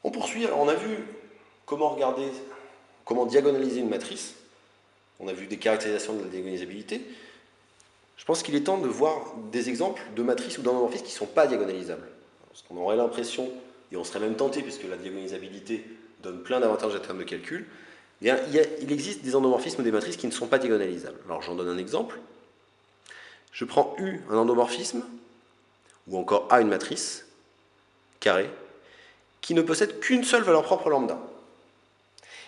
On poursuit, alors on a vu comment diagonaliser une matrice. On a vu des caractérisations de la diagonalisabilité. Je pense qu'il est temps de voir des exemples de matrices ou d'endomorphismes qui ne sont pas diagonalisables. Parce qu'on aurait l'impression, et on serait même tenté, puisque la diagonalisabilité donne plein d'avantages en termes de calcul, il existe des endomorphismes ou des matrices qui ne sont pas diagonalisables. Alors j'en donne un exemple. Je prends U, un endomorphisme, ou encore A, une matrice, carrée, qui ne possède qu'une seule valeur propre lambda.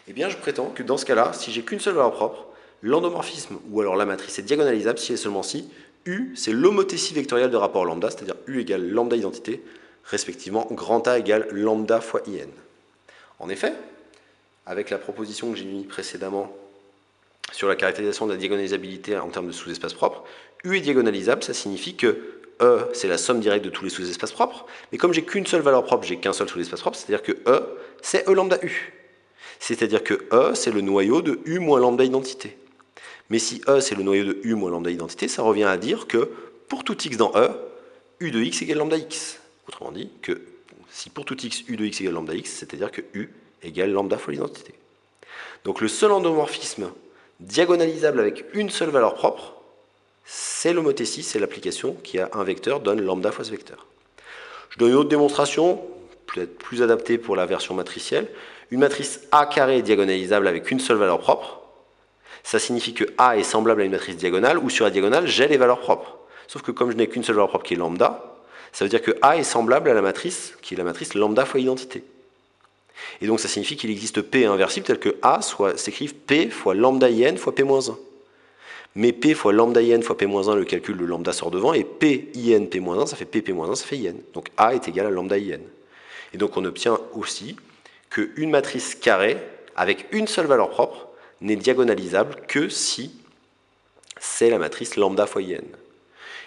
Eh bien, je prétends que dans ce cas-là, si j'ai qu'une seule valeur propre, l'endomorphisme, ou alors la matrice, est diagonalisable si et seulement si U, c'est l'homothétie vectorielle de rapport lambda, c'est-à-dire U égale lambda identité, respectivement grand A égale lambda fois IN. En effet, avec la proposition que j'ai mise précédemment sur la caractérisation de la diagonalisabilité en termes de sous-espaces propres, U est diagonalisable, ça signifie que E, c'est la somme directe de tous les sous-espaces propres, mais comme j'ai qu'une seule valeur propre, j'ai qu'un seul sous-espace propre, c'est-à-dire que E, c'est E lambda U. C'est-à-dire que E, c'est le noyau de U moins lambda identité. Mais si E, c'est le noyau de U moins lambda identité, ça revient à dire que pour tout x dans E, U de x égale lambda x. Autrement dit, que si pour tout x, U de x égale lambda x, c'est-à-dire que U égale lambda fois l'identité. Donc le seul endomorphisme diagonalisable avec une seule valeur propre, c'est l'homothétie, c'est l'application qui a un vecteur, donne lambda fois ce vecteur. Je donne une autre démonstration, peut-être plus adaptée pour la version matricielle. Une matrice A carré est diagonalisable avec une seule valeur propre. Ça signifie que A est semblable à une matrice diagonale, où sur la diagonale, j'ai les valeurs propres. Sauf que comme je n'ai qu'une seule valeur propre qui est lambda, ça veut dire que A est semblable à la matrice, qui est la matrice lambda fois identité. Et donc ça signifie qu'il existe P inversible tel que A s'écrive P fois lambda IN fois P-1. Mais P fois lambda IN fois P-1, le calcul de lambda sort devant, et P IN P-1, ça fait P P-1, ça fait IN. Donc A est égal à lambda IN. Et donc on obtient aussi qu'une matrice carrée, avec une seule valeur propre, n'est diagonalisable que si c'est la matrice lambda fois IN.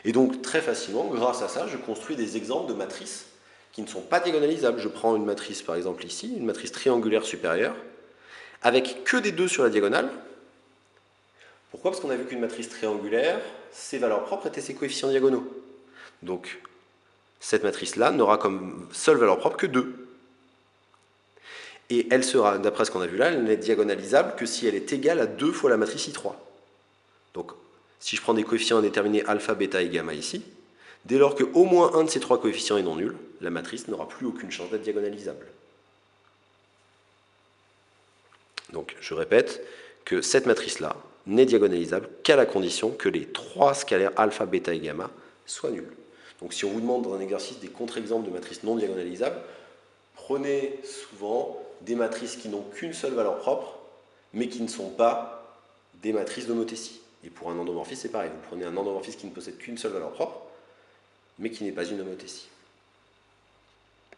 Et donc très facilement, grâce à ça, je construis des exemples de matrices qui ne sont pas diagonalisables. Je prends une matrice, par exemple ici, une matrice triangulaire supérieure, avec que des 2 sur la diagonale. Pourquoi? Parce qu'on a vu qu'une matrice triangulaire, ses valeurs propres étaient ses coefficients diagonaux. Donc cette matrice-là n'aura comme seule valeur propre que 2. Et elle sera, d'après ce qu'on a vu là, elle n'est diagonalisable que si elle est égale à 2 fois la matrice I3. Donc si je prends des coefficients indéterminés alpha, bêta et gamma ici, dès lors qu'au moins un de ces 3 coefficients est non nul, la matrice n'aura plus aucune chance d'être diagonalisable. Donc je répète que cette matrice-là n'est diagonalisable qu'à la condition que les 3 scalaires alpha, bêta et gamma soient nuls. Donc si on vous demande dans un exercice des contre-exemples de matrices non diagonalisables, prenez souvent des matrices qui n'ont qu'une seule valeur propre, mais qui ne sont pas des matrices d'homothétie. Et pour un endomorphisme, c'est pareil. Vous prenez un endomorphisme qui ne possède qu'une seule valeur propre, mais qui n'est pas une homothétie.